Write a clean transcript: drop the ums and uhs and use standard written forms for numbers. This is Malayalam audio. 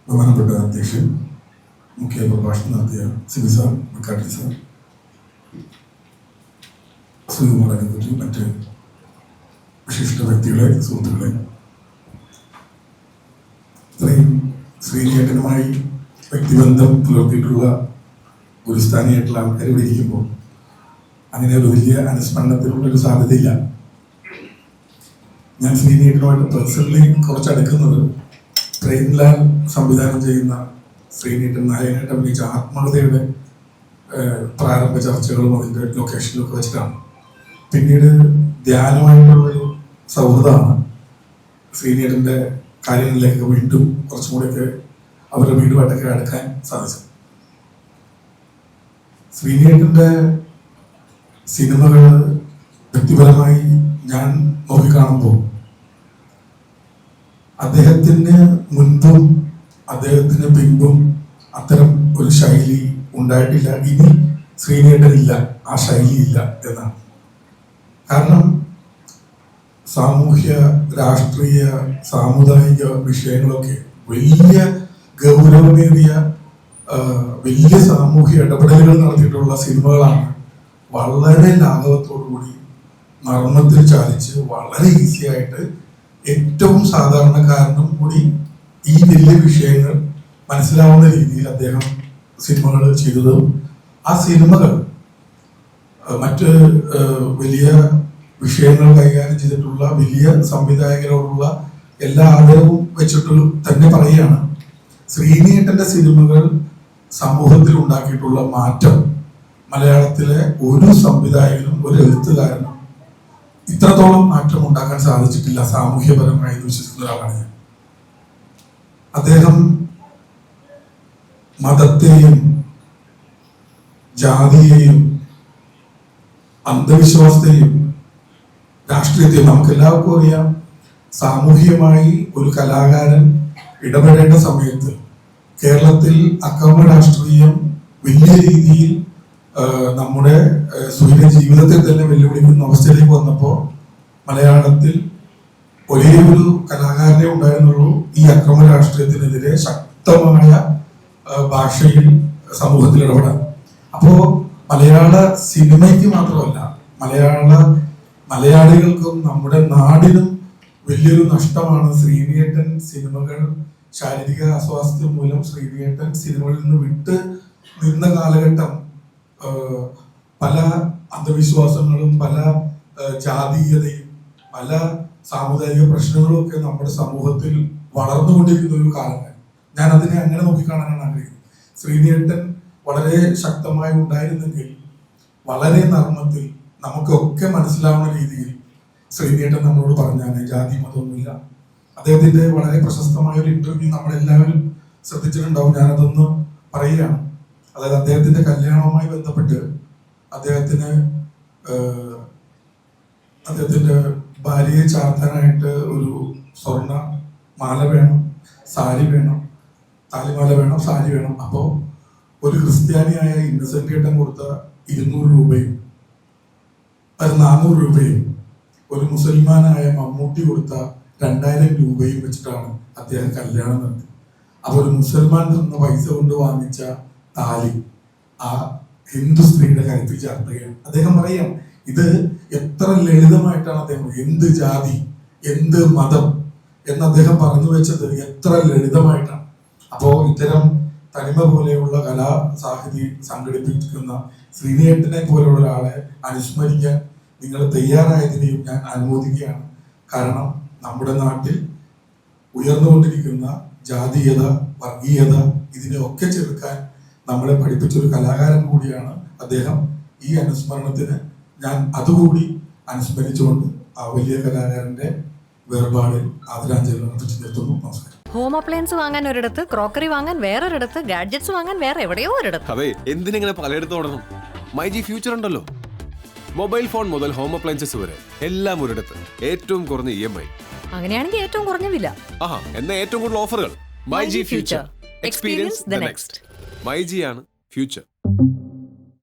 ബഹുമാനപ്പെട്ട അധ്യക്ഷൻ, മുഖ്യ പ്രഭാഷണം നടത്തിയ സിബി സാർ, ബക്കാട്ടി സാർ, ശ്രീകുമാറിനെ പറ്റി മറ്റ് വിശിഷ്ട വ്യക്തികളെ, സുഹൃത്തുക്കളെ, ഇത്രയും ശ്രീനിയേട്ടനുമായി വ്യക്തിബന്ധം പുലർത്തിയിട്ടുള്ള ഒരു സ്ഥാനിയായിട്ടുള്ള ആൾക്കാർ ഇവിടെ ഇരിക്കുമ്പോൾ അങ്ങനെ ഒരു വലിയ അനുസ്മരണത്തിനുള്ളൊരു സാധ്യതയില്ല. ഞാൻ ശ്രീനിയേട്ടനുമായിട്ട് പേഴ്സണലി കുറച്ച് അടുക്കുന്നത് പ്രേംലാൽ സംവിധാനം ചെയ്യുന്ന ശ്രീനിയേട്ടൻ നായകനായിട്ട് അഭിനയിച്ച ആത്മകഥയുടെ പ്രാരംഭ ചർച്ചകളും അതിൻ്റെ ലൊക്കേഷനിലും ഒക്കെ വെച്ചിട്ടാണ്. പിന്നീട് ധ്യാനമായിട്ടുള്ളൊരു സൗഹൃദമാണ് ശ്രീനിയേട്ടൻ്റെ കാര്യങ്ങളിലേക്ക് വീണ്ടും കുറച്ചും കൂടെയൊക്കെ അവരുടെ വീടുമായിട്ടൊക്കെ അടുക്കാൻ സാധിച്ചത്. ശ്രീനിയേട്ടൻ്റെ സിനിമകൾ വ്യക്തിപരമായി ഞാൻ നോക്കിക്കാണുമ്പോൾ അദ്ദേഹത്തിന് മുൻപും അദ്ദേഹത്തിന് പിൻപും അത്തരം ഒരു ശൈലി ഉണ്ടായിട്ടില്ല. ഇനി ശ്രീനിയേട്ടനില്ല, ആ ശൈലി ഇല്ല എന്നാണ്. കാരണം സാമൂഹ്യ, രാഷ്ട്രീയ, സാമുദായിക വിഷയങ്ങളൊക്കെ വലിയ ഗൗരവമേറിയ വലിയ സാമൂഹ്യ ഇടപെടലുകൾ നടത്തിയിട്ടുള്ള സിനിമകളാണ് വളരെ ലാഘവത്തോടുകൂടി നർമ്മത്തിൽ ചാലിച്ച് വളരെ ഈസി ആയിട്ട് ഏറ്റവും സാധാരണക്കാരനും കൂടി ഈ വലിയ വിഷയങ്ങൾ മനസ്സിലാവുന്ന രീതിയിൽ അദ്ദേഹം സിനിമകൾ ചെയ്തത്. ആ സിനിമകൾ മറ്റ് വലിയ വിഷയങ്ങൾ കൈകാര്യം ചെയ്തിട്ടുള്ള വലിയ സംവിധായകരോടുള്ള എല്ലാ ആദരവും വെച്ചിട്ട് തന്നെ പറയുകയാണ്, ശ്രീനിയേട്ടന്റെ സിനിമകൾ സമൂഹത്തിൽ ഉണ്ടാക്കിയിട്ടുള്ള മാറ്റം മലയാളത്തിലെ ഒരു സംവിധായകനും ഒരു എഴുത്തുകാരനും ഇത്രത്തോളം മാറ്റം ഉണ്ടാക്കാൻ സാധിച്ചിട്ടില്ല സാമൂഹ്യപരമായി വിശ്വസിക്കുന്ന ഒരാളാണ് ഞാൻ. അദ്ദേഹം മതത്തെയും ജാതിയെയും അന്ധവിശ്വാസത്തെയും രാഷ്ട്രീയത്തെയും നമുക്ക് എല്ലാവർക്കും അറിയാം. സാമൂഹികമായി ഒരു കലാകാരൻ ഇടപെടേണ്ട സമയത്ത് കേരളത്തിൽ അക്രമ രാഷ്ട്രീയം വലിയ രീതിയിൽ നമ്മുടെ സ്വൈര്യ ജീവിതത്തെ തന്നെ വെല്ലുവിളിക്കുന്ന അവസ്ഥയിലേക്ക് വന്നപ്പോൾ മലയാളത്തിൽ ഒരേ ഒരു കലാകാരനെ ഉണ്ടായിരുന്നുള്ളൂ ഈ അക്രമ രാഷ്ട്രീയത്തിനെതിരെ ശക്തമായ ഭാഷയിൽ സമൂഹത്തിൽ ഇടപെടാൻ. അപ്പോ മലയാള സിനിമയ്ക്ക് മാത്രമല്ല, മലയാളികൾക്കും നമ്മുടെ നാടിനും വലിയൊരു നഷ്ടമാണ് ശ്രീനിയേട്ടൻ സിനിമകൾ ശാരീരിക അസ്വാസ്ഥ്യം മൂലം ശ്രീനിയേട്ടൻ സിനിമകളിൽ നിന്ന് വിട്ട് നിന്ന കാലഘട്ടം. പല അന്ധവിശ്വാസങ്ങളും പല ജാതീയതയും പല സാമുദായിക പ്രശ്നങ്ങളും ഒക്കെ നമ്മുടെ സമൂഹത്തിൽ വളർന്നുകൊണ്ടിരിക്കുന്ന ഒരു കാലമാണ്. ഞാൻ അതിനെ അങ്ങനെ നോക്കിക്കാണാനാണ് ആഗ്രഹിക്കുന്നത്. ശ്രീനിയേട്ടൻ വളരെ ശക്തമായി ഉണ്ടായിരുന്നെങ്കിൽ വളരെ നർമ്മത്തിൽ നമുക്കൊക്കെ മനസ്സിലാവുന്ന രീതിയിൽ ശ്രീനിയേട്ടൻ നമ്മളോട് പറഞ്ഞാണ് ജാതി മതമൊന്നുമില്ല. അദ്ദേഹത്തിന്റെ വളരെ പ്രശസ്തമായ ഒരു ഇന്റർവ്യൂ നമ്മളെല്ലാവരും ശ്രദ്ധിച്ചിട്ടുണ്ടാവും. ഞാനതൊന്ന് പറയുകയാണ്. അതായത് അദ്ദേഹത്തിന്റെ കല്യാണവുമായി ബന്ധപ്പെട്ട് അദ്ദേഹത്തിന്റെ ഭാര്യയെ ചാർത്താനായിട്ട് ഒരു സ്വർണ്ണ മാല വേണം, സാരി വേണം, താലിമാല വേണം, സാരി വേണം. അപ്പോൾ ഒരു ക്രിസ്ത്യാനിയായ ഇന്നസെന്റ് ഏട്ടൻ കൊടുത്ത 200 രൂപയും അത് 400 രൂപയും ഒരു മുസൽമാനായ മമ്മൂട്ടി കൊടുത്ത 2000 രൂപയും വെച്ചിട്ടാണ് അദ്ദേഹം കല്യാണം നടത്തി. അപ്പോൾ ഒരു മുസൽമാൻ തന്ന പൈസ കൊണ്ട് വാങ്ങിച്ച താലി ആ ഹിന്ദു സ്ത്രീയുടെ കരുത്തിൽ ചേർത്തുകയാണ്. അദ്ദേഹം പറയാം, ഇത് എത്ര ലളിതമായിട്ടാണ് അദ്ദേഹം, എന്ത് ജാതി എന്ത് മതം എന്ന് അദ്ദേഹം പറഞ്ഞു വെച്ചത് എത്ര ലളിതമായിട്ടാണ്. അപ്പോ ഇത്തരം തനിമ പോലെയുള്ള കലാ സാഹിത്യം സംഘടിപ്പിക്കുന്ന ശ്രീനിയേട്ടനെ പോലെയുള്ള ഒരാളെ അനുസ്മരിക്കാൻ നിങ്ങൾ തയ്യാറായതിനെയും ഞാൻ അനുമോദിക്കുകയാണ്. കാരണം നമ്മുടെ നാട്ടിൽ ഉയർന്നുകൊണ്ടിരിക്കുന്ന ജാതീയത, വർഗീയത ഇതിനെയൊക്കെ ചെറുക്കാൻ നമ്മളെ പഠിപ്പിച്ച ഒരു കലാകാരൻ കൂടിയാണ് അദ്ദേഹം. ഈ അനുസ്മരണത്തിന് ഞാൻ അതുകൂടി അനുസ്മരിച്ചുകൊണ്ട് ആ വലിയ കലാകാരന്റെ വേർപാടിൽ ആദരാഞ്ജലി അർപ്പിച്ചു നിർത്തുന്നു. നമസ്കാരം. ഹോം അപ്ലയൻസ് വാങ്ങാൻ ഒരിടത്ത്, ക്രോക്കറി വാങ്ങാൻ വേറൊരിടത്ത്, ഗാഡ്ജറ്റ്സ് വാങ്ങാൻ വേറെ എവിടെയോ ഒരിടത്ത്. അതെ, എന്തിനെങ്ങനെ പലയിടത്ത് ഓടണം? മൈജി ഫ്യൂച്ചർ ഉണ്ടല്ലോ. മൊബൈൽ ഫോൺ മുതൽ ഹോം അപ്ലയൻസസ് വരെ എല്ലാം ഒരിടത്ത്, ഏറ്റവും കുറഞ്ഞ EMI. അങ്ങനെയാണെങ്കിൽ ഏറ്റവും കുറഞ്ഞ വില. ആഹാ, എന്നാ ഏറ്റവും കൂടുതൽ ഓഫറുകൾ. MyG future, experience the next. മൈജിയാണ് ഫ്യൂച്ചർ.